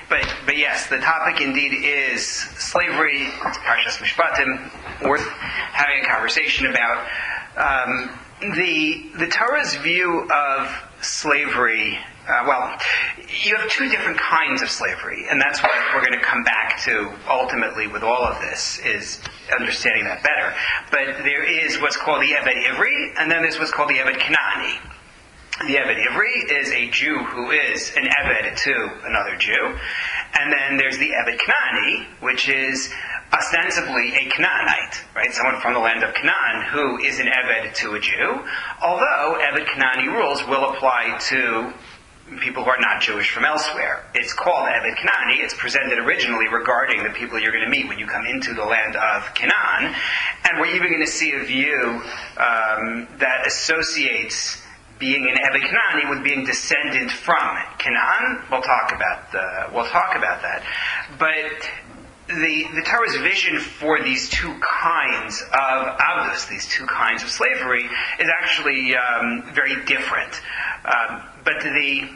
But yes, the topic indeed is slavery. It's Parshas Mishpatim, worth having a conversation about. The Torah's view of slavery, you have two different kinds of slavery, and that's what we're going to come back to ultimately with all of this, is understanding that better. But there is what's called the Eved Ivri, and then there's what's called the Eved Kanani. The Eved Ivri is a Jew who is an Eved to another Jew. And then there's the Eved Kanani, which is ostensibly a Canaanite, right? Someone from the land of Canaan who is an Eved to a Jew. Although Eved Kanani rules will apply to people who are not Jewish from elsewhere. It's called Eved Kanani. It's presented originally regarding the people you're going to meet when you come into the land of Canaan. And we're even going to see a view that associates being an Eved Kanani with being descended from Canaan. We'll talk about that. But the Torah's vision for these two kinds of avdus, these two kinds of slavery, is actually very different. But the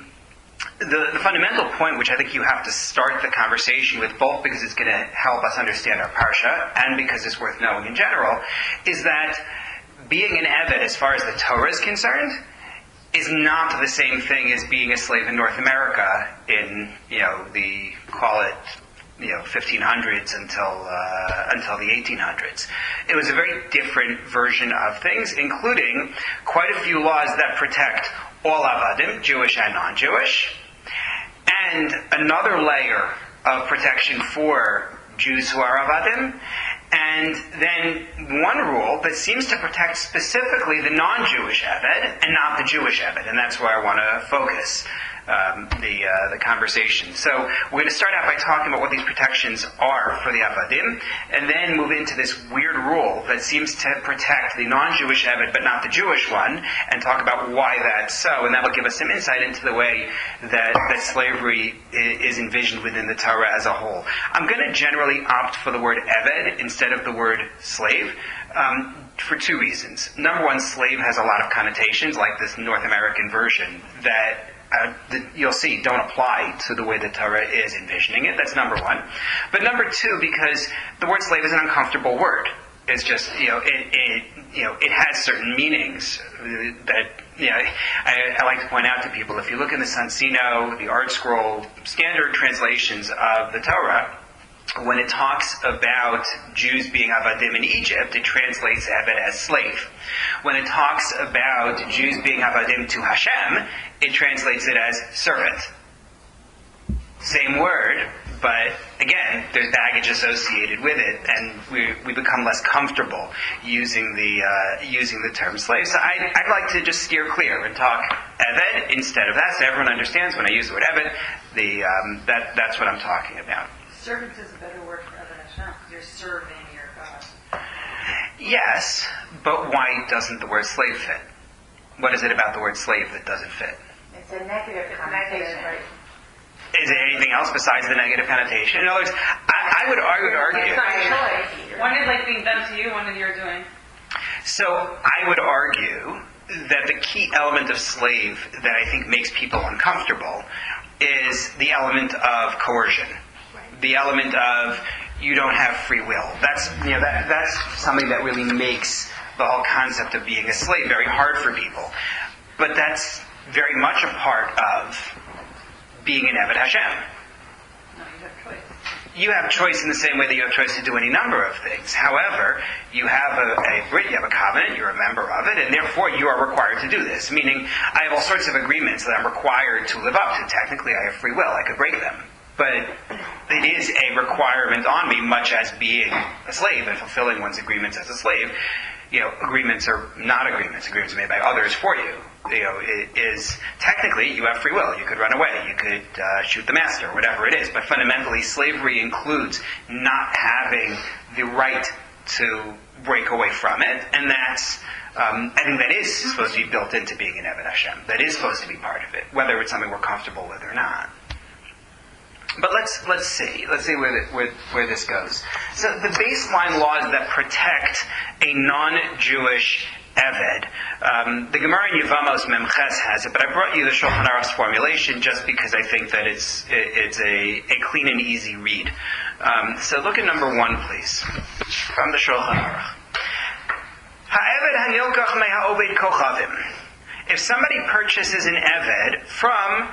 fundamental point, which I think you have to start the conversation with, both because it's going to help us understand our parsha and because it's worth knowing in general, is that being an Eved, as far as the Torah is concerned, is not the same thing as being a slave in North America in, the, call it, 1500s until the 1800s. It was a very different version of things, including quite a few laws that protect all avadim, Jewish and non-Jewish, and another layer of protection for Jews who are avadim, and then one rule that seems to protect specifically the non-Jewish Eved and not the Jewish Eved, and that's where I want to focus the conversation. So we're going to start out by talking about what these protections are for the Avadim, and then move into this weird rule that seems to protect the non-Jewish Eved but not the Jewish one, and talk about why that's so, and that will give us some insight into the way that slavery is envisioned within the Torah as a whole. I'm going to generally opt for the word Eved instead of the word slave, for two reasons. Number one, slave has a lot of connotations, like this North American version, that you'll see don't apply to the way the Torah is envisioning it. That's number one. But number two, because the word slave is an uncomfortable word. It's just, it has certain meanings that, I like to point out to people. If you look in the Sansino, the Art Scroll, standard translations of the Torah, when it talks about Jews being avadim in Egypt, it translates Eved as slave. When it talks about Jews being avadim to Hashem, it translates it as servant. Same word, but again, there's baggage associated with it, and we become less comfortable using the term slave. So I'd like to just steer clear and talk Eved instead of that, so everyone understands when I use the word Eved, that's what I'm talking about. Servant is a better word for Eved Hashem. You're serving your God. Yes, but why doesn't the word slave fit? What is it about the word slave that doesn't fit? It's a negative connotation. Right? Is it anything else besides the negative connotation? In other words, I would argue. It's not your choice. One is like being done to you, one is you're doing. So I would argue that the key element of slave that I think makes people uncomfortable is the element of coercion. The element of you don't have free will. That's something that really makes the whole concept of being a slave very hard for people. But that's very much a part of being an Eved Hashem. No, you have choice. You have choice in the same way that you have choice to do any number of things. However, you have a brit, you have a covenant, you're a member of it, and therefore you are required to do this. Meaning, I have all sorts of agreements that I'm required to live up to. Technically, I have free will. I could break them. But it is a requirement on me, much as being a slave and fulfilling one's agreements as a slave. Agreements are not agreements. Agreements are made by others for you. It is technically you have free will. You could run away. You could shoot the master, whatever it is. But fundamentally, slavery includes not having the right to break away from it, and that's I think that is supposed to be built into being an Eved Hashem. That is supposed to be part of it, whether it's something we're comfortable with or not. But let's see where this goes. So the baseline laws that protect a non-Jewish Eved. The Gemara in Yevamos Memches has it, but I brought you the Shulchan Aruch's formulation just because I think that it's a clean and easy read. So look at number 1, please, from the Shulchan Aruch. Ha'eved hanilkach me'ha'oved kochavim. If somebody purchases an Eved from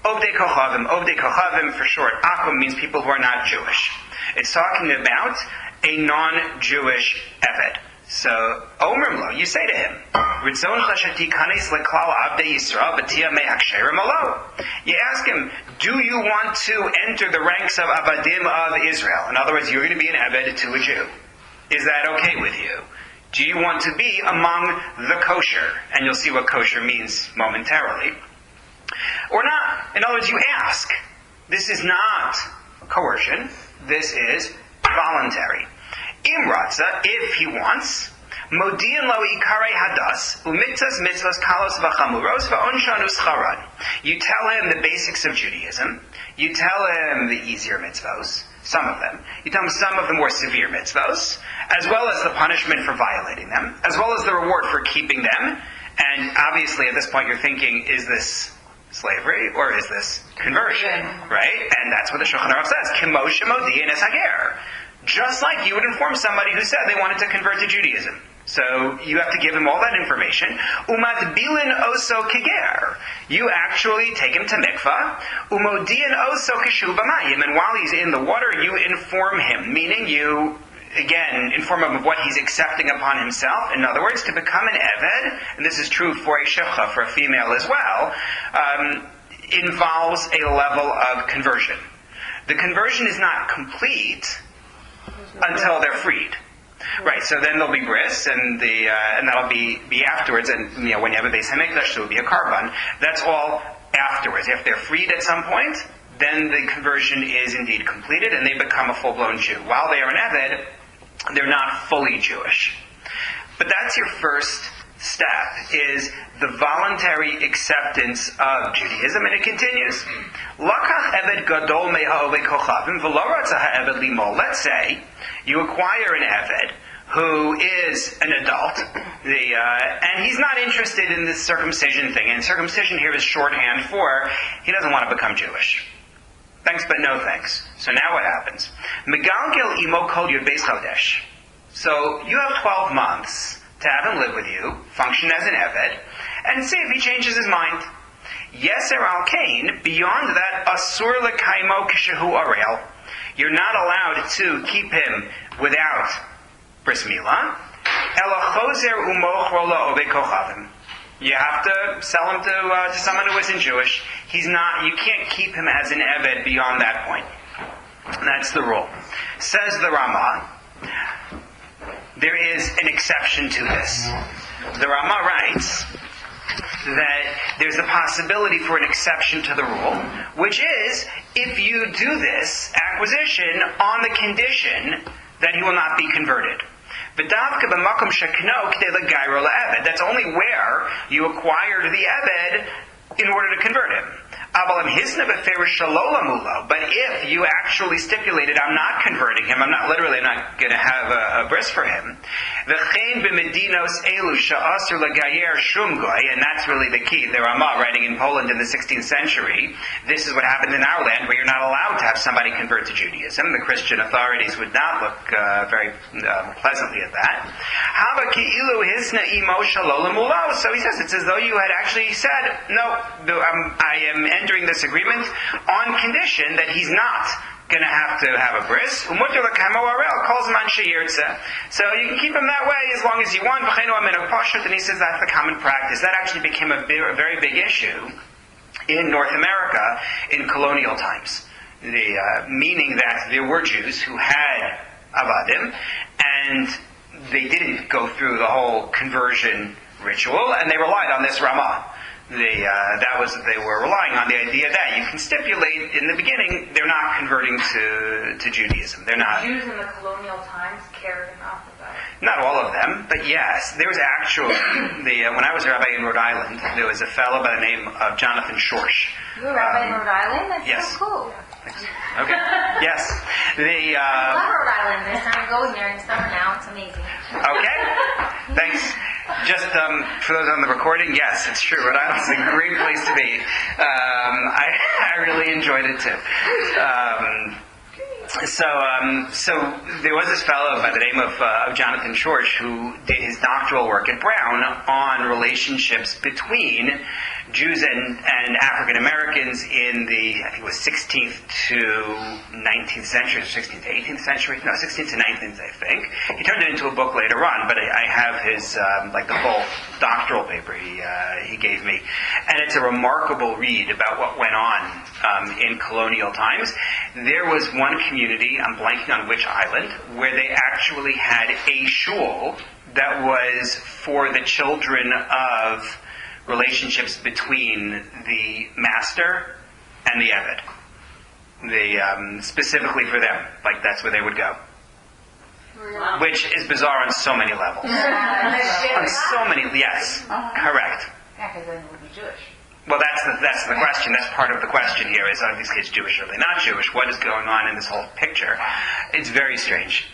Ovdei Kochavim for short, Akum means people who are not Jewish. It's talking about a non-Jewish Eved. So, Omermlo, you say to him, Ritzon chashati kanes leklal abdei Yisrael b'tia me'aksherim alo. You ask him, do you want to enter the ranks of Avadim of Israel? In other words, you're going to be an Eved to a Jew. Is that okay with you? Do you want to be among the kosher? And you'll see what kosher means momentarily. Or not. In other words, you ask. This is not coercion. This is voluntary. Imratza, if he wants, modian lo ikare hadas, umitzas mitzvos kalos v'chamuros v'onshan uscharan. You tell him the basics of Judaism. You tell him the easier mitzvos, some of them. You tell him some of the more severe mitzvos, as well as the punishment for violating them, as well as the reward for keeping them. And obviously at this point you're thinking, is this slavery or is this conversion? Right? And that's what the Shulchan Aruch says. Kimoshe modian es hager. Just like you would inform somebody who said they wanted to convert to Judaism. So you have to give him all that information. Umat bilin oso kiger. You actually take him to mikvah. Umodian oso kishu b'mayim. And while he's in the water, you inform him. Meaning you, again, inform him of what he's accepting upon himself. In other words, to become an Eved, and this is true for a shivcha, for a female as well, involves a level of conversion. The conversion is not complete until they're freed. Right, so then there'll be bris, and that'll be afterwards, and whenever they say mikdash, there will be a karban. That's all afterwards. If they're freed at some point, then the conversion is indeed completed, and they become a full-blown Jew. While they are an Eved, they're not fully Jewish. But that's your first step, is the voluntary acceptance of Judaism, and it continues. Lakach Eved gadol me'ha'ovei kochavim v'lo ratza ha'eved limol. Let's say you acquire an Eved who is an adult, and he's not interested in this circumcision thing. And circumcision here is shorthand for he doesn't want to become Jewish. Thanks, but no thanks. So now what happens? Megalgel imo kol yud beis chodesh. So you have 12 months to have him live with you, function as an Eved, and see if he changes his mind. Yeser al kain, beyond that, asur lekaimo kishehu arel. You're not allowed to keep him without bris milah. Ela chozer umochro la'ovei kochavim. You have to sell him to someone who isn't Jewish. You can't keep him as an Eved beyond that point. And that's the rule. Says the Ramah, there is an exception to this. The Ramah writes that there's a possibility for an exception to the rule, which is if you do this acquisition on the condition that he will not be converted. That's only where you acquired the Eved in order to convert him. But if you actually stipulated, I'm not converting him, I'm not going to have a bris for him, and that's really the key. The Ramah, writing in Poland in the 16th century, this is what happened in our land, where you're not allowed to have somebody convert to Judaism. The Christian authorities would not look very pleasantly at that. So he says, it's as though you had actually said, no, I am entering this agreement on condition that he's not going to have a bris. So you can keep him that way as long as you want. And he says that's the common practice. That actually became a very big issue in North America in colonial times. Meaning that there were Jews who had avadim, and they didn't go through the whole conversion ritual, and they relied on this Ramah. They were relying on the idea that you can stipulate in the beginning they're not converting to Judaism. They're not. Jews in the colonial times carried him off of that. Not all of them, but yes, there was actually when I was a rabbi in Rhode Island, there was a fellow by the name of Jonathan Schorsch. You were a rabbi in Rhode Island? That's yes. so cool. Okay. Yes. I love Rhode Island. I'm going there in the summer now. It's amazing. Okay. Thanks. Just for those on the recording, yes, it's true. Rhode Island's a great place to be. I really enjoyed it too. So there was this fellow by the name of Jonathan Schorsch who did his doctoral work at Brown on relationships between Jews and African Americans in the, I think it was 16th to 19th century, 16th to 18th century, no, 16th to 19th, I think. He turned it into a book later on, but I have his, the whole doctoral paper he gave me. And it's a remarkable read about what went on in colonial times. There was one community, I'm blanking on which island, where they actually had a shul that was for the children of relationships between the master and the Eved. Specifically for them. Like, that's where they would go. Really? Which is bizarre on so many levels. On so many, yes. Correct. Yeah, because then it would be Jewish. Well, that's the question. That's part of the question here is, are these kids Jewish or are they not Jewish? What is going on in this whole picture? It's very strange.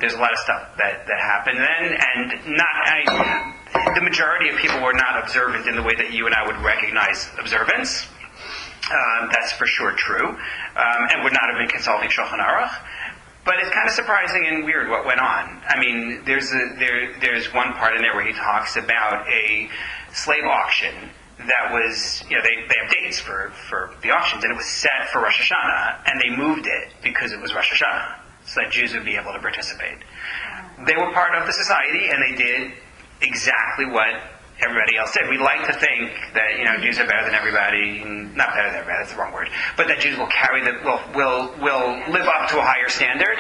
There's a lot of stuff that happened then, and the majority of people were not observant in the way that you and I would recognize observance. That's for sure true, and would not have been consulting Shulchan Aruch. But it's kind of surprising and weird what went on. I mean, there's one part in there where he talks about a slave auction that was, they have dates for the auctions, and it was set for Rosh Hashanah, and they moved it because it was Rosh Hashanah, so that Jews would be able to participate. They were part of the society, and they did exactly what everybody else did. We like to think that, Jews are better than everybody, not better than everybody, that's the wrong word, but that Jews will will live up to a higher standard.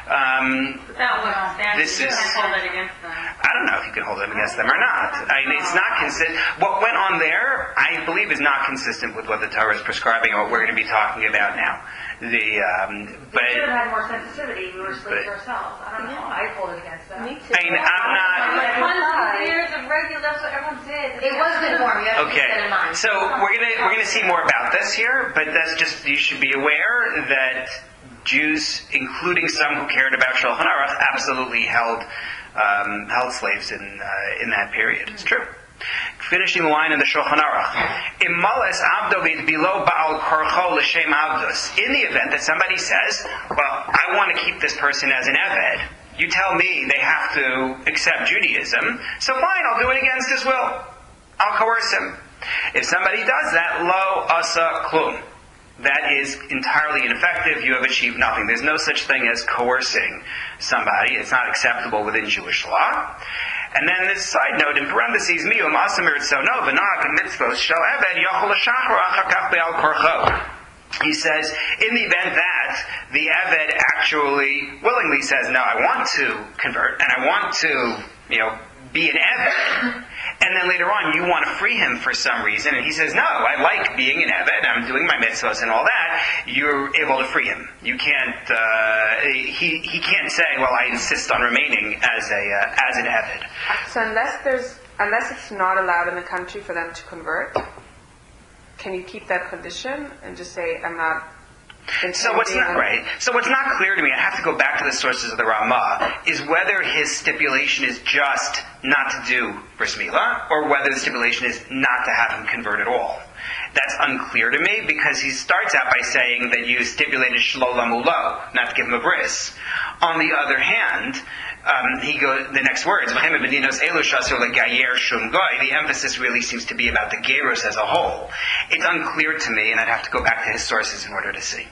That was standard. This You is- can't hold it against them. I don't know if you can hold it against them or not. I mean, it's not consistent. What went on there, I believe, is not consistent with what the Torah is prescribing or what we're going to be talking about now. We should have had more sensitivity. We were slaves ourselves. I don't know. I hold it against them. Me too. I mean, I'm not. Hundreds of years of regular, that's what everyone did. It was good form. You have to keep that in Okay, mind. so we're gonna see more about this here, but that's just, you should be aware that Jews, including some who cared about Shulchan Aruch, absolutely held slaves in that period. It's true. Finishing the line in the Shulchan Aruch. Imales avdovit below baal korcho l'shem avdus. In the event that somebody says, well, I want to keep this person as an Eved, you tell me they have to accept Judaism, so fine, I'll do it against his will. I'll coerce him. If somebody does that, lo asa klum. That is entirely ineffective. You have achieved nothing. There's no such thing as coercing somebody. It's not acceptable within Jewish law. And then this side note, in parentheses, miyum asamir tzono v'na'ak mitzvos shel eved yochol l'shachar achar kach be'al korcho. He says, in the event that the Eved actually willingly says, no, I want to convert, and I want to, be an Eved, and then later on you want to free him for some reason, and he says, no, I like being an Eved, I'm doing my mitzvahs and all that, you're able to free him. You can't, he can't say, well, I insist on remaining as an Eved. So unless it's not allowed in the country for them to convert, can you keep that condition and just say, I'm not... So what's not clear to me, I have to go back to the sources of the Ramah, is whether his stipulation is just not to do bris milah, or whether the stipulation is not to have him convert at all. That's unclear to me, because he starts out by saying that you stipulated shlo lamulo, not to give him a bris. On the other hand, the next words, the emphasis really seems to be about the gerus as a whole. It's unclear to me, and I'd have to go back to his sources in order to see.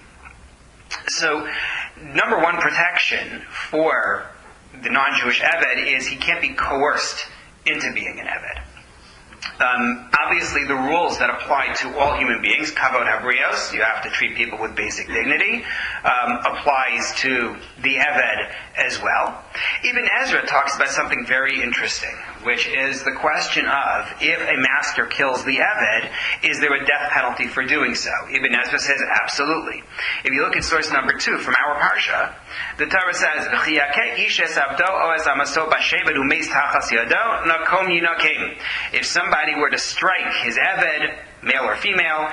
So, number one protection for the non-Jewish Eved is he can't be coerced into being an Eved. Obviously, the rules that apply to all human beings, kavod habrios, you have to treat people with basic dignity, applies to the Eved as well. Ibn Ezra talks about something very interesting, which is the question of, if a master kills the Eved, is there a death penalty for doing so? Ibn Ezra says, absolutely. If you look at source number 2 from our parsha, the Torah says, if somebody were to strike his Eved, male or female,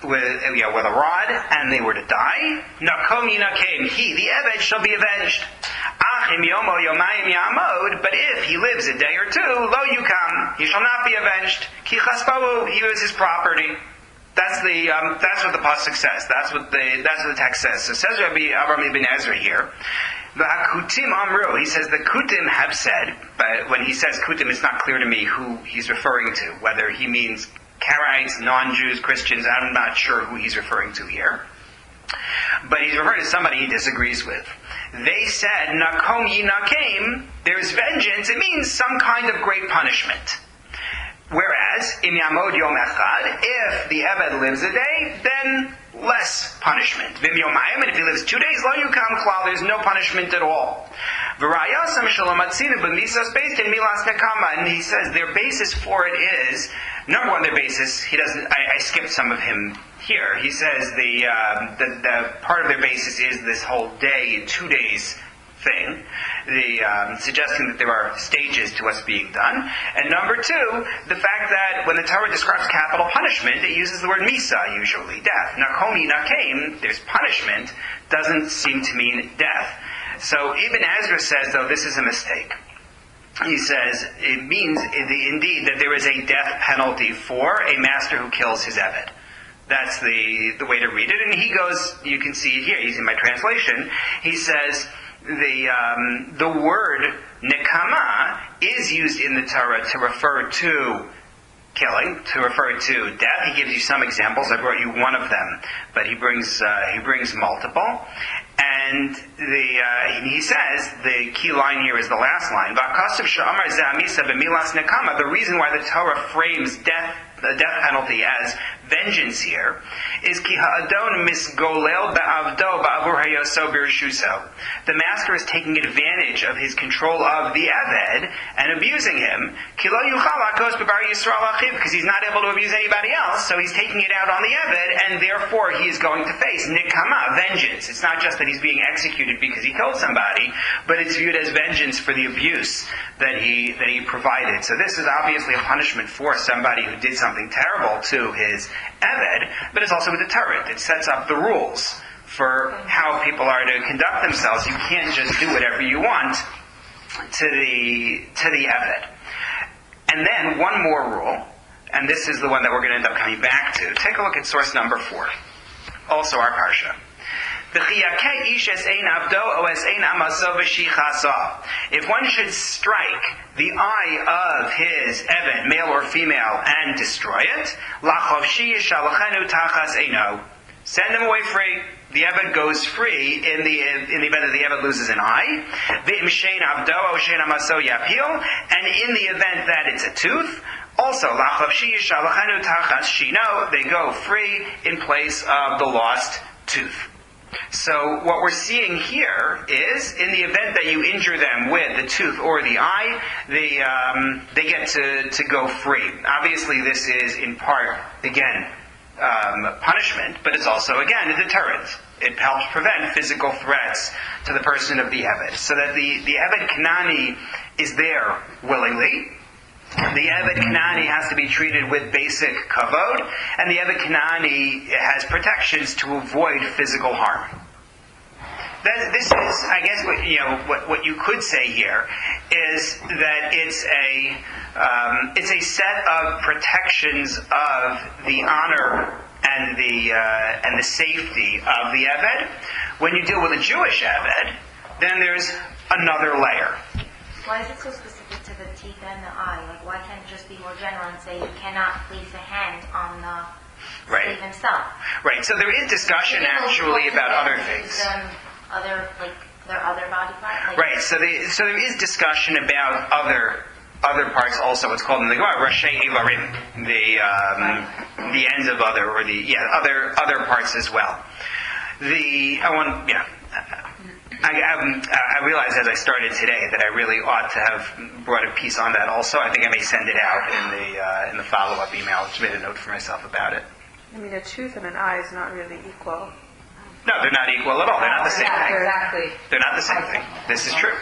with a rod, and they were to die, nakom yinakem, he, the Eved, shall be avenged. Im yomo yomayim yamod, but if he lives a day or two, lo yukam, he shall not be avenged. Ki chaspahu, he was his property. That's what the pasuk says. That's what the text says. So says Rabbi Avram ibn Ezra here. The Kutim Amru, he says the Kutim have said, but when he says Kutim, it's not clear to me who he's referring to, whether he means Karaites, non-Jews, Christians, I'm not sure who he's referring to here. But he's referring to somebody he disagrees with. They said, Nakom yinakim, there's vengeance, it means some kind of great punishment. Whereas, Im Yamod Yom Echad, if the Eved lives a day, then less punishment. Vim Yomayim, and if he lives 2 days, Lo Yukam Klal, there's no punishment at all. V'rayasam Shalom Atzinu b'misas based in Milas Nekama, and he says their basis for it is, number one, their basis, I skipped some of him here. He says the part of their basis is this whole day, 2 days thing, suggesting that there are stages to what's being done. And number two, the fact that when the Torah describes capital punishment, it uses the word misa, usually, death. Nakomi nakeim, there's punishment, doesn't seem to mean death. So Ibn Ezra says, though, this is a mistake. He says, it means indeed that there is a death penalty for a master who kills his Eved. That's the way to read it. And he goes, you can see it here, he's in my translation, he says, the word nekama is used in the Torah to refer to killing, to refer to death. He gives you some examples. I brought you one of them, but he brings multiple. And he says the key line here is the last line. The reason why the Torah frames the death penalty as vengeance here is ki ha'adon misgolel ba'avdo ba'avur hayoso b'rishuso. The master is taking advantage of his control of the Eved and abusing him. Ki lo yuchal hakos b'bar Yisrael achiv, because he's not able to abuse anybody else, so he's taking it out on the Eved, and therefore he is going to face nikama, vengeance. It's not just that he's being executed because he killed somebody, but it's viewed as vengeance for the abuse that he provided. So this is obviously a punishment for somebody who did something terrible to his Eved, but it's also a deterrent. It sets up the rules for how people are to conduct themselves. You can't just do whatever you want to the Eved. And then one more rule, and this is the one that we're going to end up coming back to. Take a look at source number 4. Also our parsha. If one should strike the eye of his Eved, male or female, and destroy it, send him away free. The Eved goes free in the event that the Eved loses an eye. And in the event that it's a tooth, also, they go free in place of the lost tooth. So what we're seeing here is, in the event that you injure them with the tooth or the eye, they get to go free. Obviously, this is in part, again, punishment, but it's also, again, a deterrent. It helps prevent physical threats to the person of the Eved. So that the Eved Kanani is there willingly. The Eved Kanani has to be treated with basic kavod, and the Eved Kanani has protections to avoid physical harm. This is, I guess, what you could say here is that it's a set of protections of the honor and the safety of the Eved. When you deal with a Jewish Eved, then there's another layer. Why is it so specific to the teeth and the eye? Like, why can't it just be more general and say you cannot place a hand on the slave himself? Right. So there is discussion actually about other things. Their other body parts. Right. So there is discussion about other parts also. It's called in the Gemara Rashei Ivarim, the ends of other, or other parts as well. I realized as I started today that I really ought to have brought a piece on that also. I think I may send it out in the follow-up email. I just made a note for myself about it. I mean, a tooth and an eye is not really equal. No, they're not equal at all. They're not the same thing. Exactly. They're not the same thing. This is true.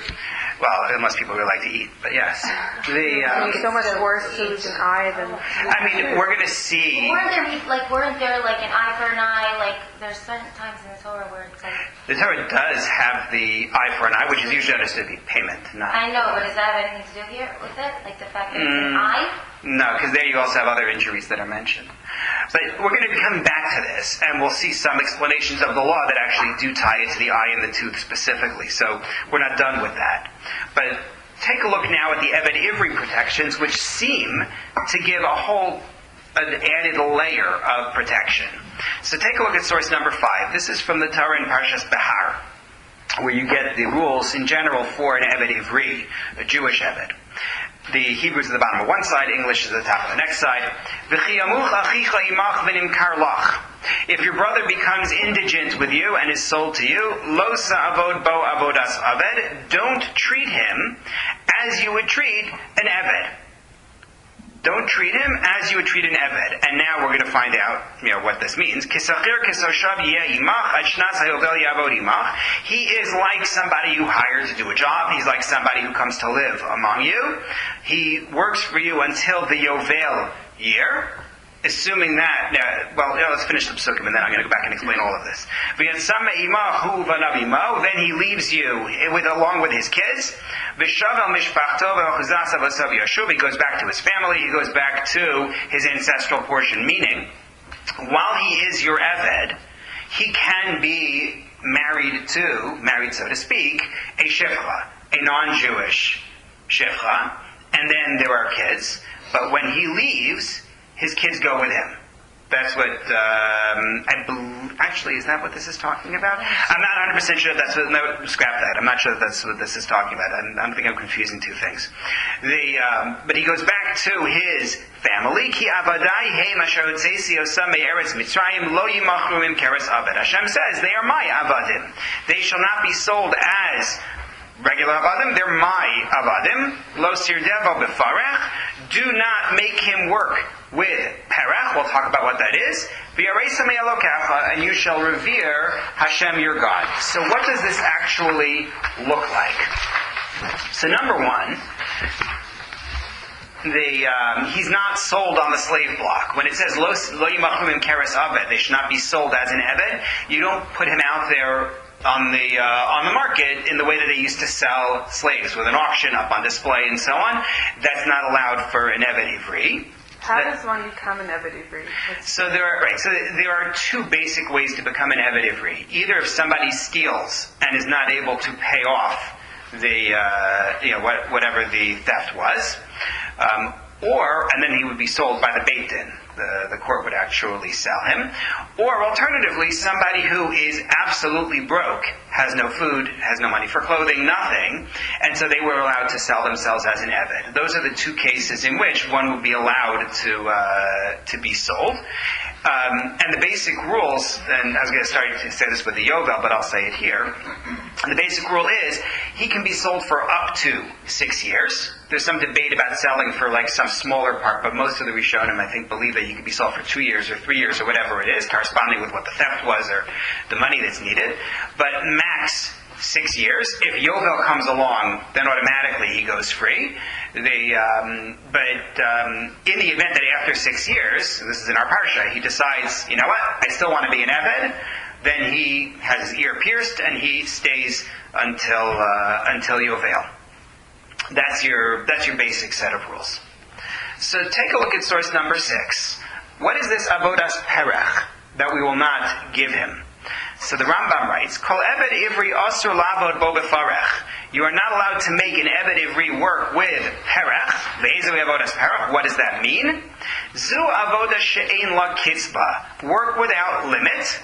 Well, unless people really like to eat, but yes. It's so much worse to lose an eye than... I mean, we're going to see... Weren't there like an eye for an eye? Like, there's certain times in the Torah where it's like... The Torah does have the eye for an eye, which is usually understood to be payment. Not I know, but does that have anything to do here with it? Like the fact that it's an eye? No, because there you also have other injuries that are mentioned. But we're going to come back to this, and we'll see some explanations of the law that actually do tie it to the eye and the tooth specifically. So we're not done with that. But take a look now at the Eved Ivri protections, which seem to give an added layer of protection. So take a look at source number 5. This is from the Torah in Parshas Behar, where you get the rules in general for an Eved Ivri, a Jewish Eved. The Hebrew is at the bottom of one side, English is at the top of the next side. If your brother becomes indigent with you and is sold to you, lo sa'avod bo avodas aved, don't treat him as you would treat an Eved. Don't treat him as you would treat an Eved. And now we're going to find out, what this means. He is like somebody you hire to do a job. He's like somebody who comes to live among you. He works for you until the Yovel year. Assuming that, let's finish the psukim and then I'm going to go back and explain all of this. Then he leaves you along with his kids. He goes back to his family. He goes back to his ancestral portion. Meaning, while he is your Eved, he can be married so to speak, a shifcha, a non-Jewish shifcha, and then there are kids. But when he leaves, his kids go with him. That's what, actually, is that what this is talking about? I'm not 100% sure if that's what, no, scrap that. I'm not sure if that's what this is talking about. I think I'm confusing two things. But he goes back to his family. Hashem says, they are my avadim. They shall not be sold as regular avadim. They're my avadim. Lo sirdevo befarech. Do not make him work with perach. We'll talk about what that is. And you shall revere Hashem your God. So what does this actually look like? So number one, he's not sold on the slave block. When it says lo yimachru keres aved, they should not be sold as an eved. You don't put him out there on the market in the way that they used to sell slaves, with an auction up on display and so on. That's not allowed for an Eved Ivri. How does one become an Eved Ivri? So there are two basic ways to become an Eved Ivri. Either if somebody steals and is not able to pay off the whatever the theft was, and then he would be sold by the Beit Din. The court would actually sell him. Or alternatively, somebody who is absolutely broke, has no food, has no money for clothing, nothing, and so they were allowed to sell themselves as an Eved. Those are the two cases in which one would be allowed to be sold. And the basic rules, and I was going to start to say this with the Yovel, but I'll say it here. The basic rule is, he can be sold for up to 6 years. There's some debate about selling for some smaller part, but most of the Rishonim, I think, believe that you can be sold for 2 years or 3 years or whatever it is, corresponding with what the theft was or the money that's needed. But max 6 years. If Yovel comes along, then automatically he goes free. But in the event that after 6 years, this is in our parsha, he decides, you know what, I still want to be an Eved, then he has his ear pierced and he stays until Yovel. That's your basic set of rules. So take a look at source number 6. What is this avodas perech that we will not give him? So the Rambam writes, Kol Eved Ivri Asur Lavod Bo Befarech. You are not allowed to make an Eved Ivri work with perech. Ve'ezu avodas perech. What does that mean? Zu avoda she'ein la kitzba. Work without limit.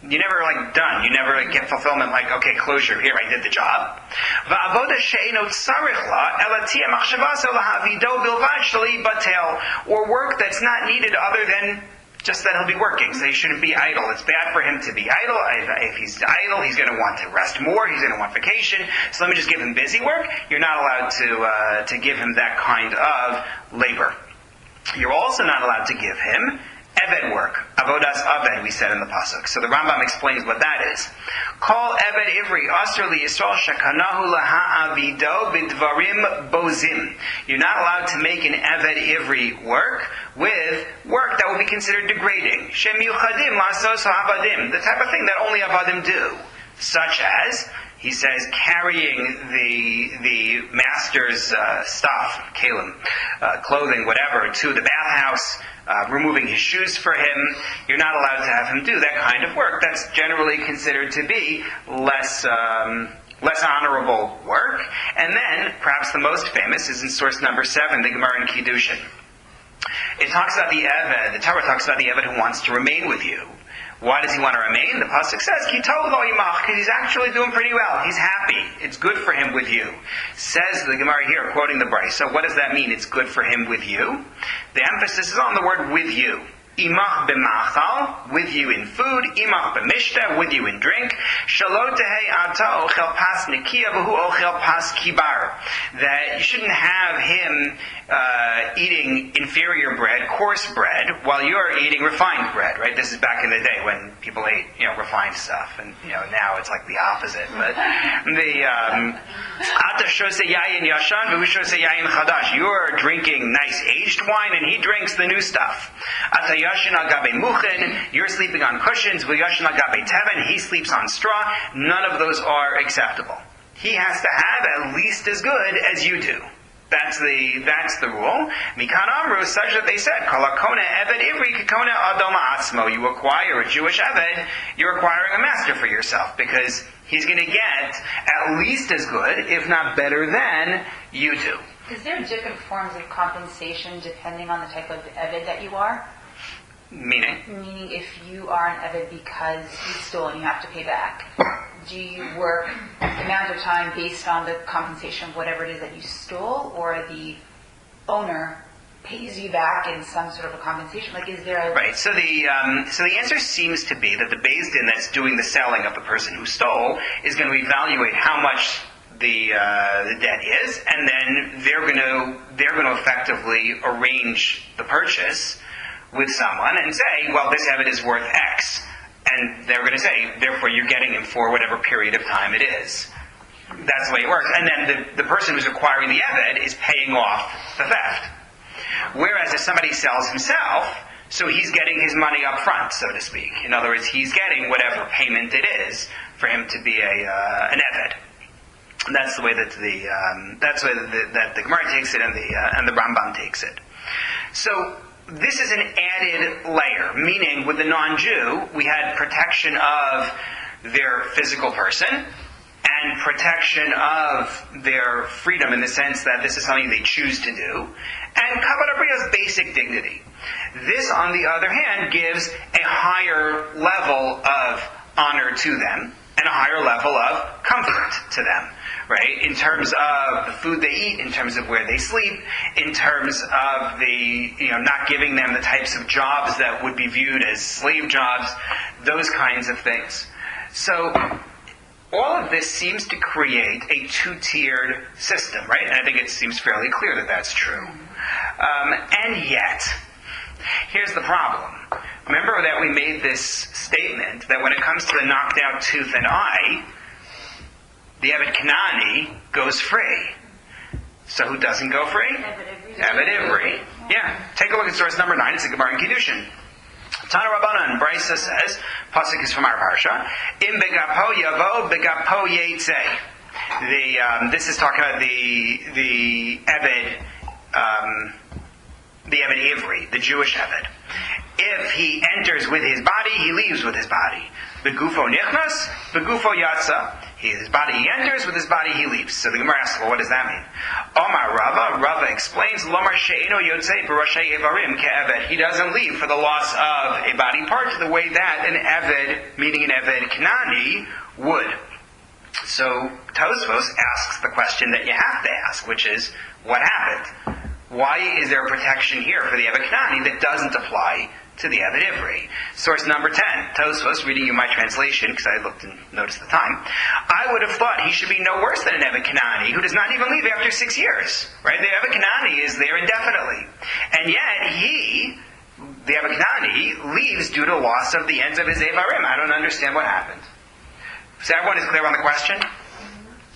You never done. You never get fulfillment okay, closure. Here, I did the job. Va'avoda she'eino tzarich la elatia machshavaso lahavido bilvad shali batel. Or work that's not needed other than just that he'll be working. So he shouldn't be idle. It's bad for him to be idle. If he's idle, he's going to want to rest more. He's going to want vacation. So let me just give him busy work. You're not allowed to give him that kind of labor. You're also not allowed to give him Eved work. Avodas Aved, we said in the pasuk. So the Rambam explains what that is. Call Eved Ivri Asr li Yisrael shekanahu laha'avido bidvarim bozim. You're not allowed to make an Eved Ivri work with work that will be considered degrading. Shem yuchadim lasos ha'avadim. The type of thing that only avadim do. such as, he says, carrying the master's stuff, kalim, clothing, whatever, to the bathhouse, removing his shoes for him. You're not allowed to have him do that kind of work. That's generally considered to be less honorable work. And then, perhaps the most famous is in source number 7, the Gemara in Kiddushin. It talks about the Eved, the Torah talks about the Eved who wants to remain with you. Why does he want to remain? The pasuk says, "Ki tov lo yimach," because he's actually doing pretty well. He's happy. It's good for him with you. Says the Gemara here, quoting the Bryce. So what does that mean? It's good for him with you. The emphasis is on the word "with you." Imach b'machal, with you in food. Imach b'mishta, with you in drink. Shalot tehei ata ochel pas nikia v'hu ochel pas kibar. That you shouldn't have him eating inferior bread, coarse bread, while you're eating refined bread. Right? This is back in the day when people ate, refined stuff, and now it's like the opposite. But the ata shose yayin yashan v'hu shose yayin chadash. You're drinking nice aged wine, and he drinks the new stuff. Ata yashin al gabe muchen, you're sleeping on cushions. V'yashin al gabe teven, he sleeps on straw. None of those are acceptable. He has to have at least as good as you do. That's the rule. Mikan amru, such that they said, Kalakona eved ivri kakona adoma atzmo. You acquire a Jewish eved, you're acquiring a master for yourself, because he's going to get at least as good, if not better than you do. Is there different forms of compensation depending on the type of eved that you are? Meaning? Meaning, if you are an eved because you stole and you have to pay back, do you work the amount of time based on the compensation of whatever it is that you stole, or the owner pays you back in some sort of a compensation? Like, is there a... Right. So the answer seems to be that the Beis Din that's doing the selling of the person who stole is going to evaluate how much the debt is, and then they're going to effectively arrange the purchase with someone and say, well, this eved is worth X. And they're going to say, therefore, you're getting him for whatever period of time it is. That's the way it works. And then the person who's acquiring the eved is paying off the theft. Whereas if somebody sells himself, so he's getting his money up front, so to speak. In other words, he's getting whatever payment it is for him to be an eved. And that's the way that the Gemara takes it and the Rambam takes it. So this is an added layer, meaning with the non-Jew, we had protection of their physical person and protection of their freedom in the sense that this is something they choose to do, and Kavod Abriya's basic dignity. This, on the other hand, gives a higher level of honor to them and a higher level of comfort to them. Right? In terms of the food they eat, in terms of where they sleep, in terms of the, not giving them the types of jobs that would be viewed as slave jobs, those kinds of things. So, all of this seems to create a two-tiered system, right? And I think it seems fairly clear that that's true. And yet, here's the problem. Remember that we made this statement that when it comes to the knocked out tooth and eye, the Eved Kanani goes free. So who doesn't go free? Eved Ivri. Yeah. Take a look at source number 9. It's a Gemara in Kiddushin. Tana Rabbanan, Brisa says, pasuk is from our parsha, Im begapo yavo begapo yeitzeh. This is talking about the Eved Ivri, the Jewish Eved. If he enters with his body, he leaves with his body. Begufo nichnas, begufo yatsa. His body he enters, with his body he leaves. So the Gemara asks, well, what does that mean? Omar Rava explains, Lomar she'eno yotzei b'roshei evarim ke'eved. He doesn't leave for the loss of a body part the way that an eved, meaning an eved Kanani, would. So Tosfos asks the question that you have to ask, which is, what happened? Why is there a protection here for the eved Kanani that doesn't apply to the Eved Ivri? Source number 10, Tosfos, reading you my translation, because I looked and noticed the time. I would have thought he should be no worse than an Eved Kanani, who does not even leave after 6 years. Right? The Eved Kanani is there indefinitely. And yet the Eved Kanani, leaves due to loss of the ends of his Evarim. I don't understand what happened. So everyone is clear on the question?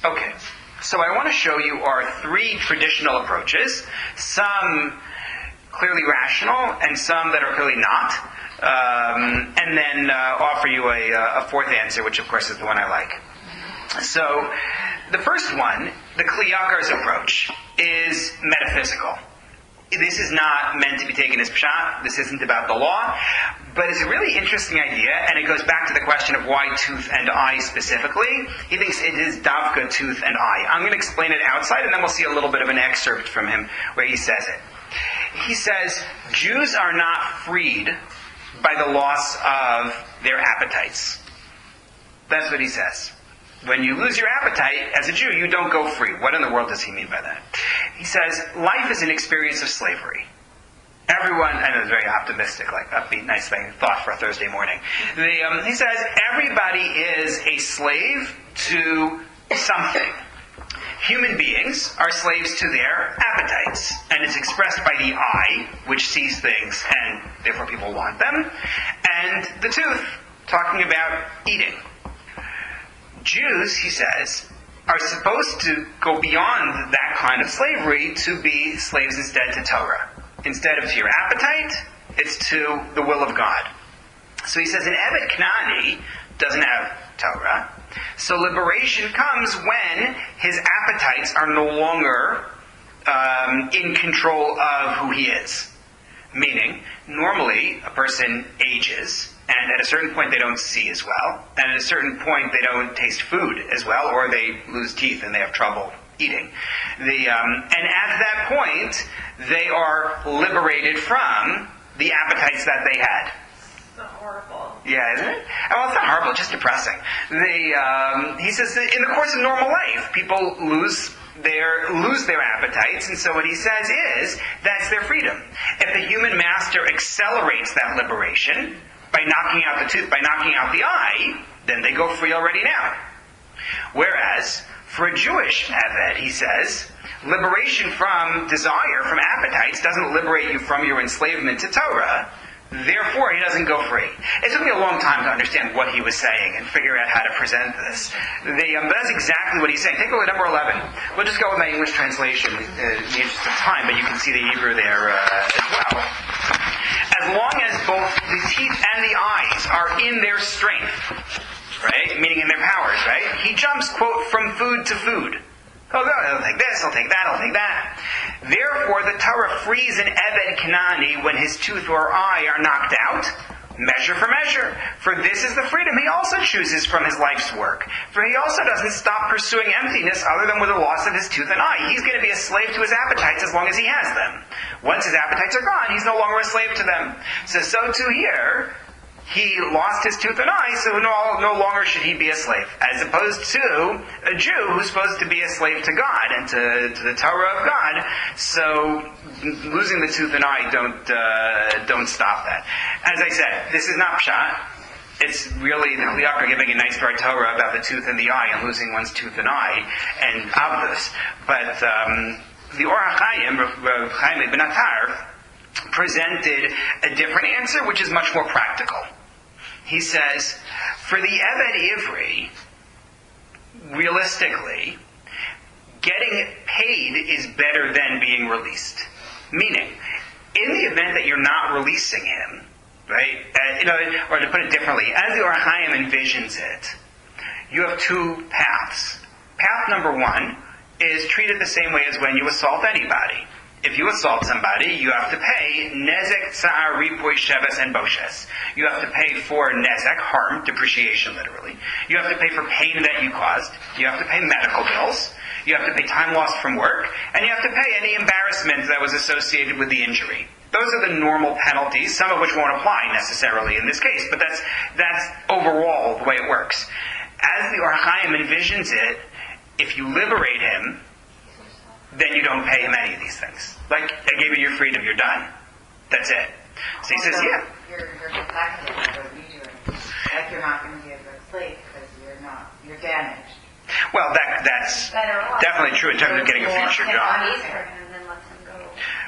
Okay. So I want to show you our 3 traditional approaches. Some clearly rational, and some that are clearly not, and then offer you a fourth answer, which of course is the one I like. So, the first one, the Kli Yakar's approach, is metaphysical. This is not meant to be taken as pshat. This isn't about the law. But it's a really interesting idea, and it goes back to the question of why tooth and eye specifically. He thinks it is davka, tooth, and eye. I'm going to explain it outside, and then we'll see a little bit of an excerpt from him where he says it. He says, Jews are not freed by the loss of their appetites. That's what he says. When you lose your appetite, as a Jew, you don't go free. What in the world does he mean by that? He says, life is an experience of slavery. Everyone, I know it's very optimistic, like upbeat, nice thing, thought for a Thursday morning. He says, everybody is a slave to something. Human beings are slaves to their appetites, and it's expressed by the eye, which sees things, and therefore people want them, and the tooth, talking about eating. Jews, he says, are supposed to go beyond that kind of slavery to be slaves instead to Torah. Instead of to your appetite, it's to the will of God. So he says an Eved Knani doesn't have Torah. So liberation comes when his appetites are no longer in control of who he is. Meaning, normally a person ages, and at a certain point they don't see as well, and at a certain point they don't taste food as well, or they lose teeth and they have trouble eating. And at that point, they are liberated from the appetites that they had. So horrible. Yeah, isn't it? Well, it's not horrible, it's just depressing. He says that in the course of normal life, people lose their appetites, and so what he says is that's their freedom. If the human master accelerates that liberation by knocking out the tooth, by knocking out the eye, then they go free already now. Whereas for a Jewish Eved, he says, liberation from desire, from appetites, doesn't liberate you from your enslavement to Torah. Therefore, he doesn't go free. It took me a long time to understand what he was saying and figure out how to present this. That's exactly what he's saying. Take a look at number 11. We'll just go with my English translation in the interest of time, but you can see the Hebrew there as well. As long as both the teeth and the eyes are in their strength, right, meaning in their powers, right, he jumps, quote, from food to food. Oh, I'll take this, I'll take that, I'll take that. Therefore, the Torah frees an Eved Kanani when his tooth or eye are knocked out, measure for measure. For this is the freedom he also chooses from his life's work. For he also doesn't stop pursuing emptiness other than with the loss of his tooth and eye. He's going to be a slave to his appetites as long as he has them. Once his appetites are gone, he's no longer a slave to them. So too here, he lost his tooth and eye, so no longer should he be a slave. As opposed to a Jew who's supposed to be a slave to God and to the Torah of God. So losing the tooth and eye don't stop that. As I said, this is not pshat. It's really the Kli Yakar giving a nice Torah about the tooth and the eye and losing one's tooth and eye and avdus. But the Or HaChaim, Rav Chaim Ibn Attar, presented a different answer, which is much more practical. He says, for the Eved Ivri, realistically, getting paid is better than being released. Meaning, in the event that you're not releasing him, right, or to put it differently, as the Or HaChaim envisions it, you have two paths. Path number one is treated the same way as when you assault anybody. If you assault somebody, you have to pay nezek, tsa'ar, ripoy, sheves, and boshes. You have to pay for nezek, harm, depreciation literally. You have to pay for pain that you caused. You have to pay medical bills. You have to pay time lost from work. And you have to pay any embarrassment that was associated with the injury. Those are the normal penalties, some of which won't apply necessarily in this case, but that's overall the way it works. As the Or HaChaim envisions it, if you liberate him, then you don't pay him any of these things. Like, I gave you your freedom, you're done. That's it. So he says, yeah. You're protected by what you do. Like you're not going to be a good slave because you're damaged. Well, that's definitely true in terms of getting a future job. And then lets him go.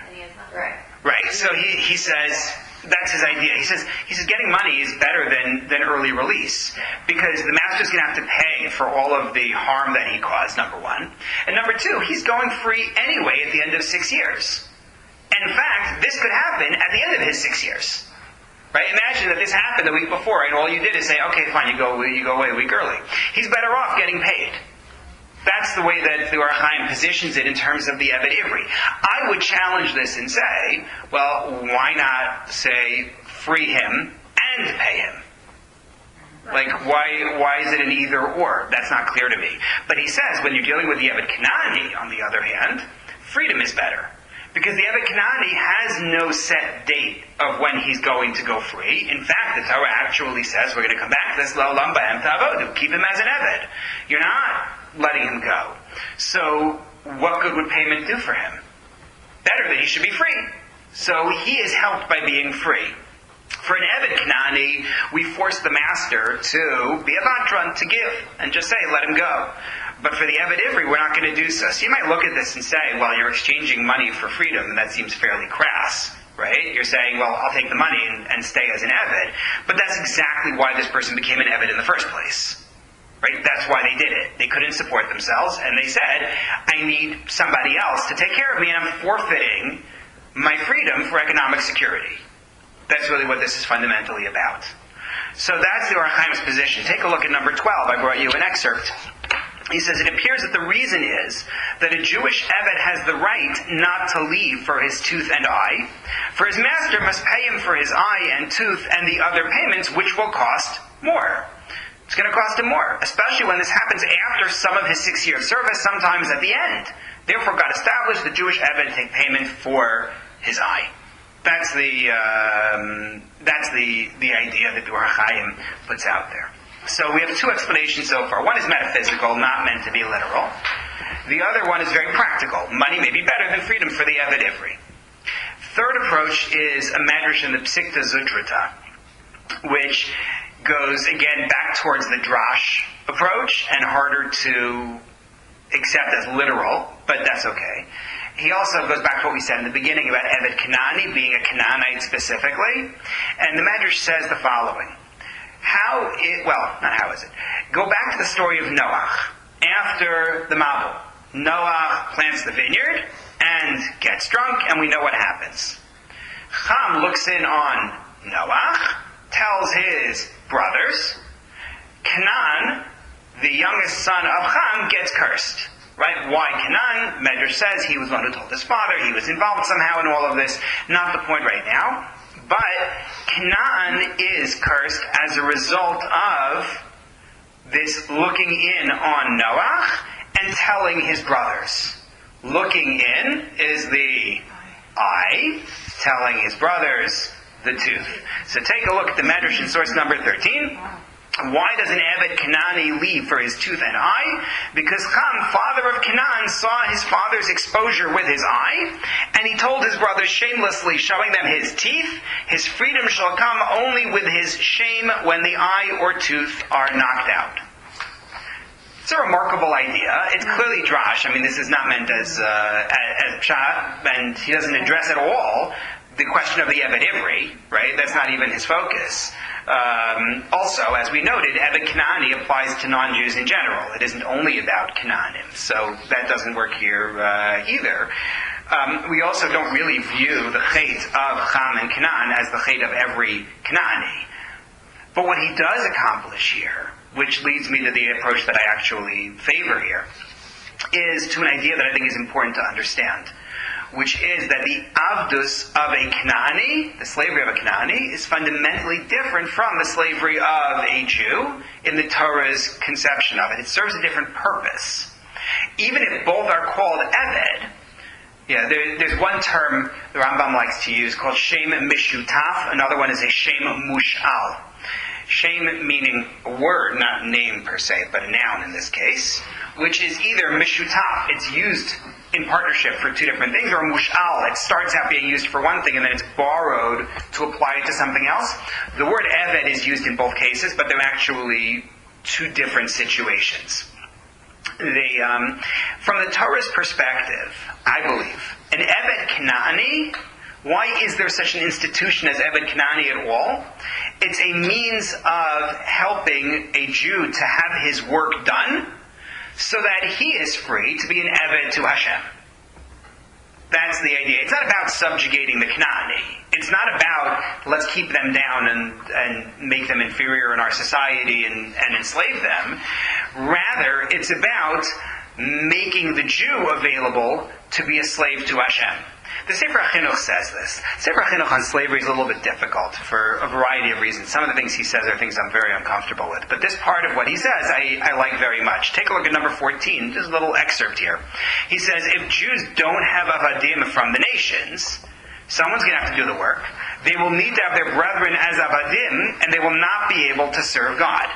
And he has nothing. Right. Right. So he says, that's his idea. He says getting money is better than early release because the master's going to have to pay for all of the harm that he caused, number one. And number two, he's going free anyway at the end of 6 years. And in fact, this could happen at the end of his 6 years. Right? imagine that this happened the week before, and all you did is say, okay, fine, you go away a week early. He's better off getting paid. That's the way that the Or HaChaim positions it in terms of the Eved Ivri. I would challenge this and say, well, why not say free him and pay him? Like, why is it an either or? That's not clear to me. But he says, when you're dealing with the Eved Kanani, on the other hand, freedom is better. Because the Eved Kanani has no set date of when he's going to go free. In fact, the Torah actually says, we're going to come back to this, L'olam b'hem ta'avodu, keep him as an Eved. You're not letting him go. So, what good would payment do for him? Better that he should be free. So, he is helped by being free. For an Eved Kanani, we force the master to be a vatran, to give, and just say, let him go. But for the Eved Ivri, we're not going to do so. So you might look at this and say, well, you're exchanging money for freedom, and that seems fairly crass, right? You're saying, well, I'll take the money and stay as an Eved. But that's exactly why this person became an Eved in the first place. Right? That's why they did it. They couldn't support themselves, and they said, I need somebody else to take care of me, and I'm forfeiting my freedom for economic security. That's really what this is fundamentally about. So that's the Or HaChaim's position. Take a look at number 12. I brought you an excerpt. He says, it appears that the reason is that a Jewish Eved has the right not to leave for his tooth and eye, for his master must pay him for his eye and tooth and the other payments, which will cost more. It's going to cost him more, especially when this happens after some of his 6 years of service, sometimes at the end. Therefore, God established the Jewish Eved to take payment for his eye. That's the idea that the Or HaChaim puts out there. So we have two explanations so far. One is metaphysical, not meant to be literal. The other one is very practical. Money may be better than freedom for the Eved Ivri. Third approach is a medrash in the Psikta Zutrata, which goes again back towards the drash approach and harder to accept as literal, but that's okay. He also goes back to what we said in the beginning about Eved Kanani being a Canaanite specifically, and the Medrash says the following. Go back to the story of Noach. After the Mabul, Noach plants the vineyard and gets drunk, and we know what happens. Cham looks in on Noach, tells his brothers, Canaan, the youngest son of Cham, gets cursed. Right? Why Canaan? Medrash says he was the one who told his father, he was involved somehow in all of this. Not the point right now. But Canaan is cursed as a result of this looking in on Noach and telling his brothers. Looking in is the eye, telling his brothers the tooth. So take a look at the Medrash in source number 13. Why does an Eved Kanani leave for his tooth and eye? Because Cham, father of Canaan, saw his father's exposure with his eye, and he told his brothers shamelessly, showing them his teeth, his freedom shall come only with his shame when the eye or tooth are knocked out. It's a remarkable idea. It's clearly drash. I mean, this is not meant as pshat, and he doesn't address at all the question of the Eved Ivri, right? That's not even his focus. Also, as we noted, Eved Kanani applies to non-Jews in general. It isn't only about Canaanim, so that doesn't work here either. We also don't really view the chait of Cham and Canaan as the chait of every Canaani. But what he does accomplish here, which leads me to the approach that I actually favor here, is to an idea that I think is important to understand, which is that the avdus of a Canaani, the slavery of a Canaani, is fundamentally different from the slavery of a Jew in the Torah's conception of it. It serves a different purpose. Even if both are called Eved, there's one term the Rambam likes to use called Shem Mishutaf, another one is a Shem Mush'al. Shem meaning a word, not name per se, but a noun in this case, which is either Mishutaf, it's used in partnership for two different things, or Mush'al, it starts out being used for one thing and then it's borrowed to apply it to something else. The word Eved is used in both cases, but they're actually two different situations. From the Torah's perspective, I believe, an Eved Kanaani, why is there such an institution as Eved Kanaani at all? It's a means of helping a Jew to have his work done so that he is free to be an Eved to Hashem. That's the idea. It's not about subjugating the Knaani. It's not about let's keep them down and make them inferior in our society and enslave them. Rather, it's about making the Jew available to be a slave to Hashem. The Sefer HaChinuch says this. Sefer HaChinuch on slavery is a little bit difficult for a variety of reasons. Some of the things he says are things I'm very uncomfortable with. But this part of what he says I like very much. Take a look at number 14, just a little excerpt here. He says, if Jews don't have avadim from the nations, someone's going to have to do the work. They will need to have their brethren as avadim, and they will not be able to serve God.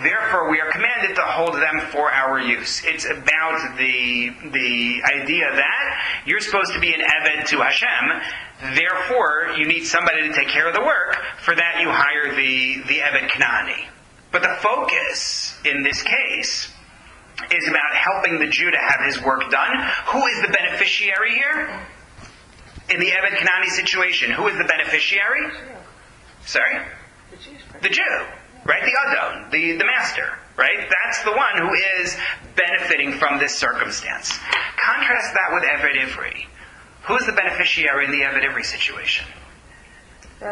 Therefore, we are commanded to hold them for our use. It's about the idea that you're supposed to be an eved to Hashem. Therefore, you need somebody to take care of the work. For that, you hire the eved Knaani. But the focus in this case is about helping the Jew to have his work done. Who is the beneficiary here? In the eved Knaani situation, who is the beneficiary? Sorry? The Jew. Right? The Adon, the master. Right? That's the one who is benefiting from this circumstance. Contrast that with Eved Ivri. Who's the beneficiary in the Eved Ivri situation? The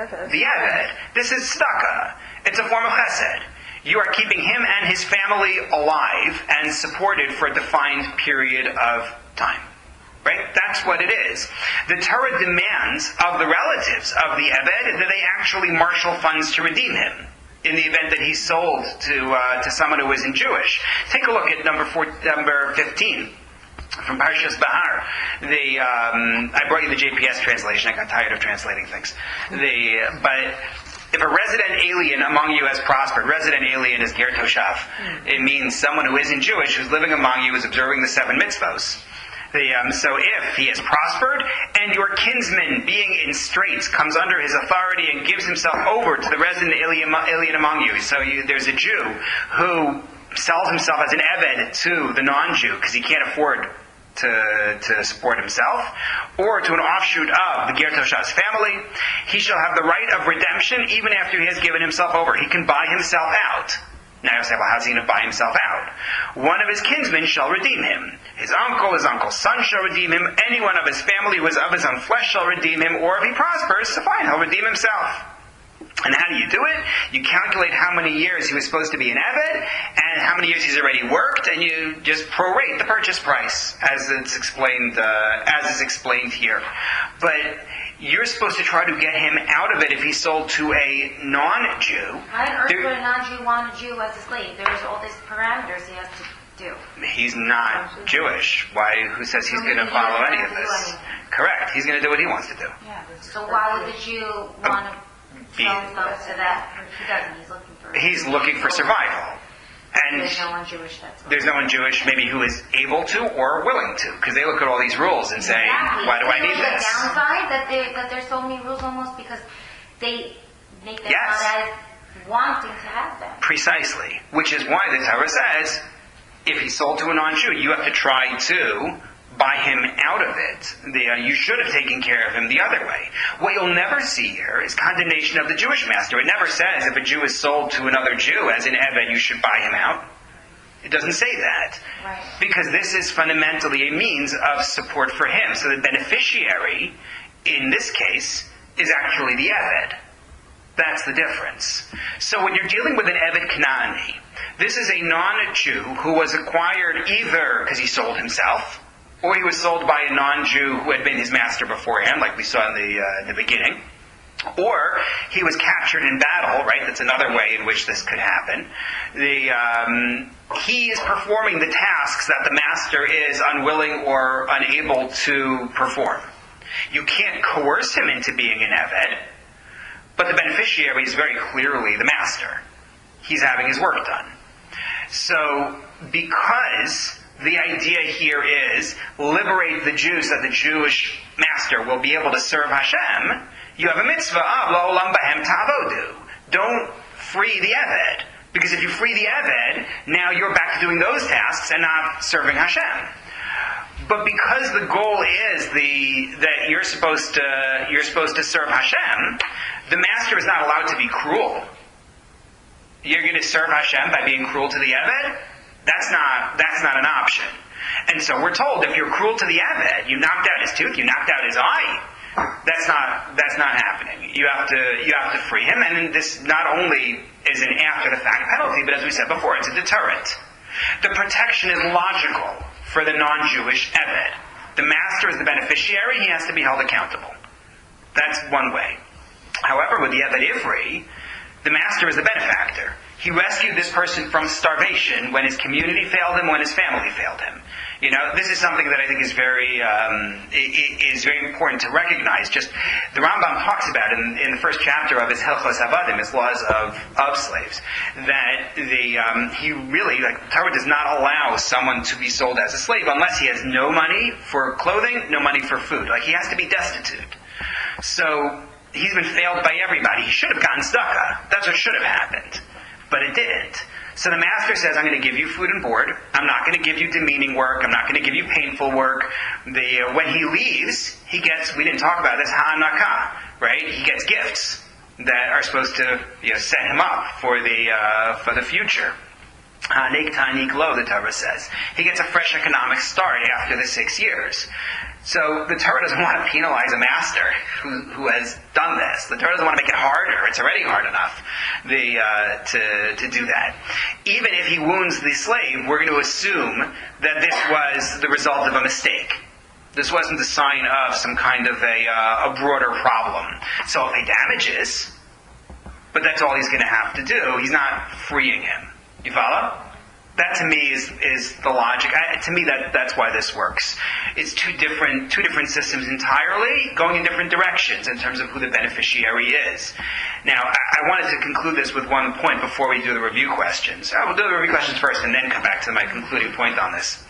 Eved. This is tzedakah. It's a form of chesed. You are keeping him and his family alive and supported for a defined period of time. Right? That's what it is. The Torah demands of the relatives of the Eved that they actually marshal funds to redeem him in the event that he's sold to someone who isn't Jewish. Take a look at number 15 from Parshas Bahar. I brought you the JPS translation. I got tired of translating things. But if a resident alien among you has prospered, resident alien is Ger Toshav. It means someone who isn't Jewish, who's living among you, is observing the 7 mitzvos. So if he has prospered, and your kinsman, being in straits, comes under his authority and gives himself over to the resident alien among you, so there's a Jew who sells himself as an eved to the non-Jew because he can't afford to support himself, or to an offshoot of the Ger Toshav's family, he shall have the right of redemption even after he has given himself over. He can buy himself out. Now you say, well, how's he going to buy himself out? One of his kinsmen shall redeem him. His uncle's son shall redeem him. Anyone of his family who is of his own flesh shall redeem him. Or if he prospers, so fine, he'll redeem himself. And how do you do it? You calculate how many years he was supposed to be an Eved, and how many years he's already worked, and you just prorate the purchase price, as is explained here. But you're supposed to try to get him out of it if he's sold to a non-Jew. Why on earth would a non-Jew want a Jew as a slave? There's all these parameters he has to do. He's not Jewish. Why? Who says he's going to follow any of this? Correct. He's going to do what he wants to do. Yeah, so why would the Jew want to sell himself to that? He doesn't. He's looking for survival. And there's no one Jewish there's no one Jewish maybe who is able to or willing to, because they look at all these rules and say, why do I need this? The downside that there's so many rules almost because they make them not as wanting to have them. Precisely. Which is why the Torah says, if he's sold to a non-Jew, you have to try to buy him out of it. You should have taken care of him the other way. What you'll never see here is condemnation of the Jewish master. It never says if a Jew is sold to another Jew as an Eved, you should buy him out. It doesn't say that. Right. Because this is fundamentally a means of support for him. So the beneficiary, in this case, is actually the Eved. That's the difference. So when you're dealing with an Eved Knaani, this is a non-Jew who was acquired either because he sold himself, or he was sold by a non-Jew who had been his master beforehand, like we saw in the beginning. Or he was captured in battle, right? That's another way in which this could happen. He is performing the tasks that the master is unwilling or unable to perform. You can't coerce him into being an Eved, but the beneficiary is very clearly the master. He's having his work done. So, because the idea here is liberate the Jews so that the Jewish master will be able to serve Hashem, you have a mitzvah of la'olam bahem ta'avodu. Don't free the Eved. Because if you free the Eved, now you're back to doing those tasks and not serving Hashem. But because the goal is that you're supposed to serve Hashem, the master is not allowed to be cruel. You're going to serve Hashem by being cruel to the Eved? That's not an option. And so we're told, if you're cruel to the Eved, you knocked out his tooth, you knocked out his eye, that's not happening. You have to free him, and this not only is an after-the-fact penalty, but as we said before, it's a deterrent. The protection is logical for the non-Jewish Eved. The master is the beneficiary, he has to be held accountable. That's one way. However, with the Eved Ivri, the master is the benefactor. He rescued this person from starvation when his community failed him, when his family failed him. This is something that I think is very important to recognize. Just the Rambam talks about in the first chapter of his Hilchos Avadim, his laws of slaves, that he really, Torah does not allow someone to be sold as a slave unless he has no money for clothing, no money for food. He has to be destitute. So he's been failed by everybody. He should have gotten tzedakah. That's what should have happened. But it didn't. So the master says, I'm going to give you food and board. I'm not going to give you demeaning work. I'm not going to give you painful work. When he leaves, he gets, we didn't talk about this, ha'anaka, right? He gets gifts that are supposed to set him up for the future. Ha'anik ta'anik lo, the Torah says. He gets a fresh economic start after the 6 years. So the Torah doesn't want to penalize a master who has done this. The Torah doesn't want to make it harder. It's already hard enough to do that. Even if he wounds the slave, we're going to assume that this was the result of a mistake. This wasn't the sign of some kind of a broader problem. So if he damages, but that's all he's going to have to do, he's not freeing him. You follow? That to me is the logic. To me, that's why this works. It's two different systems entirely, going in different directions in terms of who the beneficiary is. Now, I wanted to conclude this with one point before we do the review questions. We'll do the review questions first and then come back to my concluding point on this.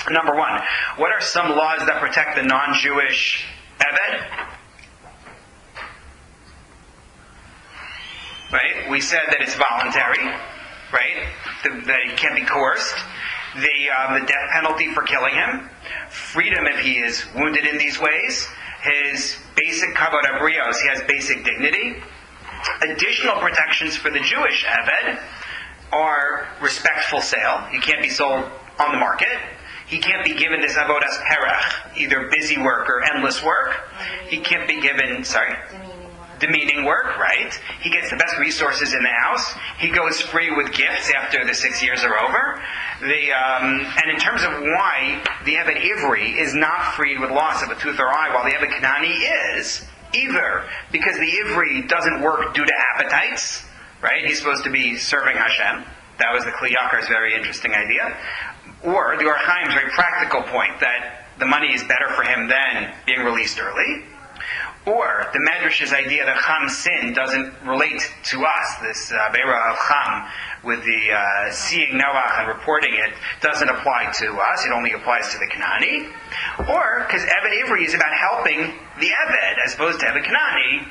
Number one, what are some laws that protect the non-Jewish Eved? Right? We said that it's voluntary. Right? That he can't be coerced. The death penalty for killing him. Freedom if he is wounded in these ways. His basic kavod abrios, he has basic dignity. Additional protections for the Jewish Eved are respectful sale. He can't be sold on the market. He can't be given this avodas perach, either busy work or endless work. He can't be given, demeaning work, right? He gets the best resources in the house. He goes free with gifts after the 6 years are over. And in terms of why the Eved Ivri is not freed with loss of a tooth or eye, while the Eved Kanani is, either because the Ivri doesn't work due to appetites, right? He's supposed to be serving Hashem. That was the Kli Yakar's very interesting idea. Or the Or Chaim's very practical point that the money is better for him than being released early. Or the Medrash's idea that Cham sin doesn't relate to us, this Beira of Cham, with the seeing Noach and reporting it, doesn't apply to us, it only applies to the Kanani. Or, because Eved Ivri is about helping the Eved, as opposed to Eved Kanani,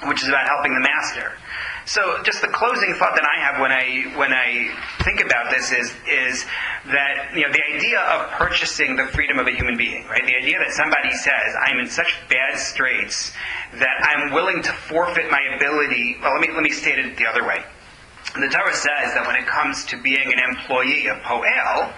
which is about helping the master. So, just the closing thought that I have when I think about this is that the idea of purchasing the freedom of a human being, right? The idea that somebody says, "I'm in such bad straits that I'm willing to forfeit my ability." Well, let me state it the other way. The Torah says that when it comes to being an employee of Poel,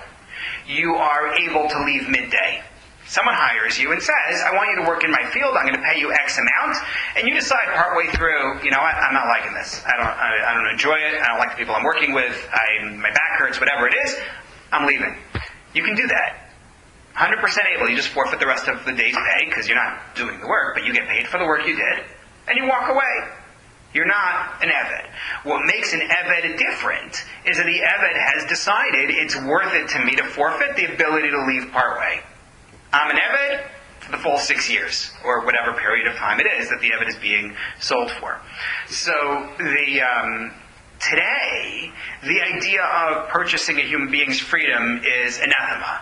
you are able to leave midday. Someone hires you and says, "I want you to work in my field. I'm going to pay you X amount," and you decide partway through, "You know what? I'm not liking this. I don't enjoy it. I don't like the people I'm working with. My back hurts. Whatever it is, I'm leaving." You can do that. 100% able. You just forfeit the rest of the day's pay because you're not doing the work, but you get paid for the work you did, and you walk away. You're not an Eved. What makes an Eved different is that the Eved has decided it's worth it to me to forfeit the ability to leave partway. I'm an Eved for the full 6 years, or whatever period of time it is that the Eved is being sold for. So today, the idea of purchasing a human being's freedom is anathema,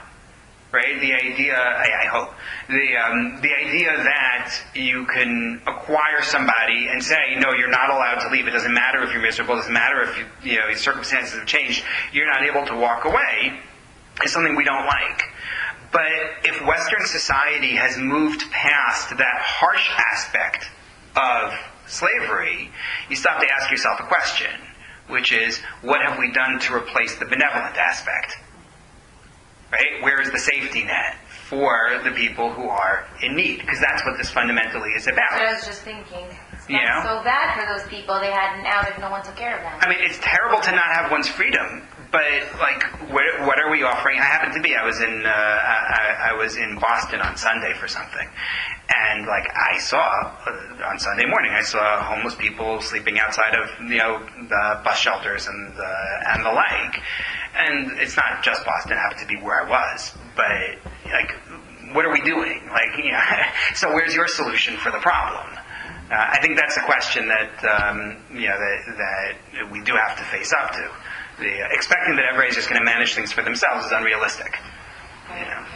right? The idea, I hope, the idea that you can acquire somebody and say, "No, you're not allowed to leave. It doesn't matter if you're miserable. It doesn't matter if your circumstances have changed. You're not able to walk away," is something we don't like. But if Western society has moved past that harsh aspect of slavery, you stop to ask yourself a question, which is, what have we done to replace the benevolent aspect? right? Where is the safety net for the people who are in need? Because that's what this fundamentally is about. I was just thinking, it's You know? so bad for those people. They had an out if no one took care of them. I mean, it's terrible to not have one's freedom, but like, what are we offering? I happened to be. I was in Boston on Sunday for something, and like I saw on Sunday morning, I saw homeless people sleeping outside of the bus shelters and the like. And it's not just Boston; it happened to be where I was. But like, what are we doing? Like, so where's your solution for the problem? I think that's a question that that we do have to face up to. Expecting that everybody's just going to manage things for themselves is unrealistic.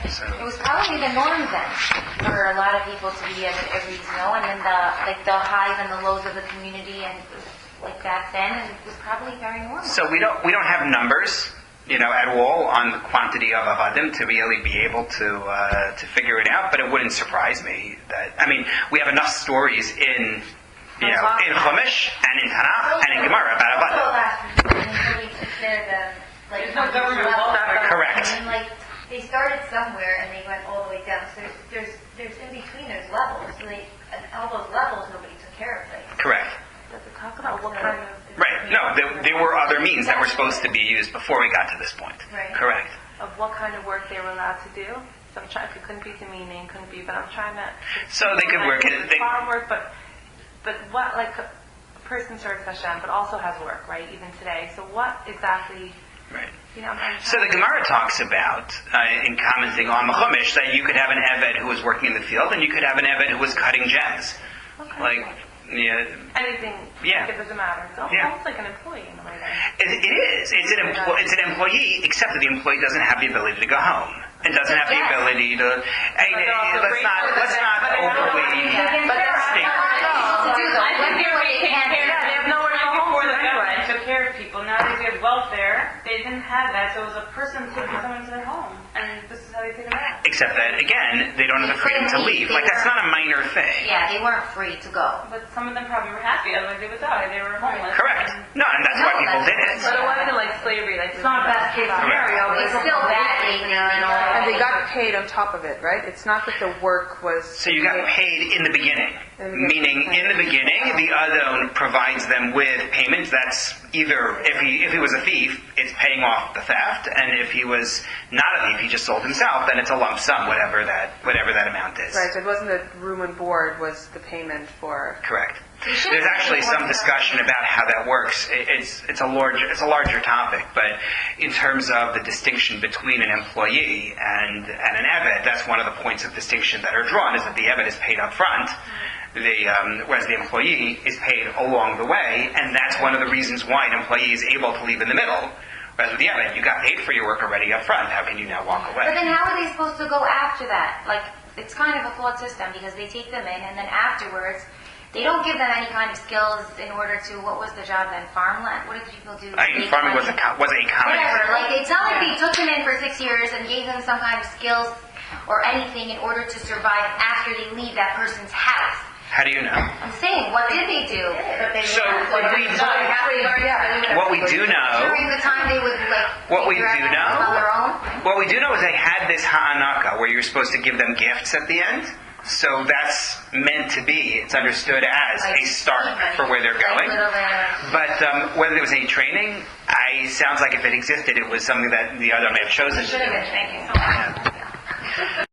So. It was probably the norm then for a lot of people to be at every and then the highs and the lows of the community and like back then, and it was probably very normal. So we don't have numbers, at all on the quantity of avadim to really be able to figure it out. But it wouldn't surprise me that we have enough stories in in Chumash and in Tanakh and in Gemara about avadim. There's no government law. Correct. They started somewhere and they went all the way down. So there's in between there's levels. So and all those levels nobody took care of things. Correct. Does it talk about what kind of... Right. No, there were other means that were supposed to be used before we got to this point. Right. Correct. Of what kind of work they were allowed to do? So I'm trying, it couldn't be demeaning, but I'm trying to... So they could work... farm work, but what, like, a person serves Hashem, but also has work, right, even today. So what exactly... Right. I'm So the Gemara talks about, in commenting on the Chumash, that you could have an Eved who was working in the field, and you could have an Eved who was cutting gems. Okay. Anything. Yeah. It doesn't matter. It's almost like an employee in a way. It is. It's an employee, except that the employee doesn't have the ability to go home. And doesn't have the ability to... let's not overly... Took care of people. Now they get welfare. They didn't have that, so it was a person taking someone to their home, and this is how they figured it out. Except that, again, they don't have the freedom to leave. Like, that's not a minor thing. Yeah, they weren't free to go. But some of them probably were happy, otherwise they would die. They were homeless. Correct. No, and that's why people did it. But it wasn't like slavery. Like It's not best case scenario, but it's still bad. And they got paid on top of it, right? It's not that the work was... So you got paid in the beginning. Meaning, in the beginning, the Adon provides them with payments. That's either, if he was a thief, it's paying off the theft, and if he was not a thief, he just sold himself, then it's a lump sum, whatever that amount is. Right, so it wasn't that room and board was the payment for... Correct. There's actually some discussion about how that works. It's a larger topic, but in terms of the distinction between an employee and an Eved, that's one of the points of distinction that are drawn, is that the Eved is paid up front, whereas the employee is paid along the way, and that's one of the reasons why an employee is able to leave in the middle. Whereas with the Eved, you got paid for your work already up front. How can you now walk away? But then how are they supposed to go after that? Like, it's kind of a flawed system because they take them in and then afterwards they don't give them any kind of skills in order to, what was the job then? Farmland? What did people do? Farming was a common. Whatever. Like, it's not like they took them in for 6 years and gave them some kind of skills or anything in order to survive after they leave that person's house. How do you know? I'm saying, what did they do? What we do know... During the time they would, what we do on their own? What we do know is they had this ha'anaka, where you're supposed to give them gifts at the end. So that's meant to be, it's understood as a start for where they're going. But whether there was any training, sounds like if it existed, it was something that the other may have chosen to do. Should have been training.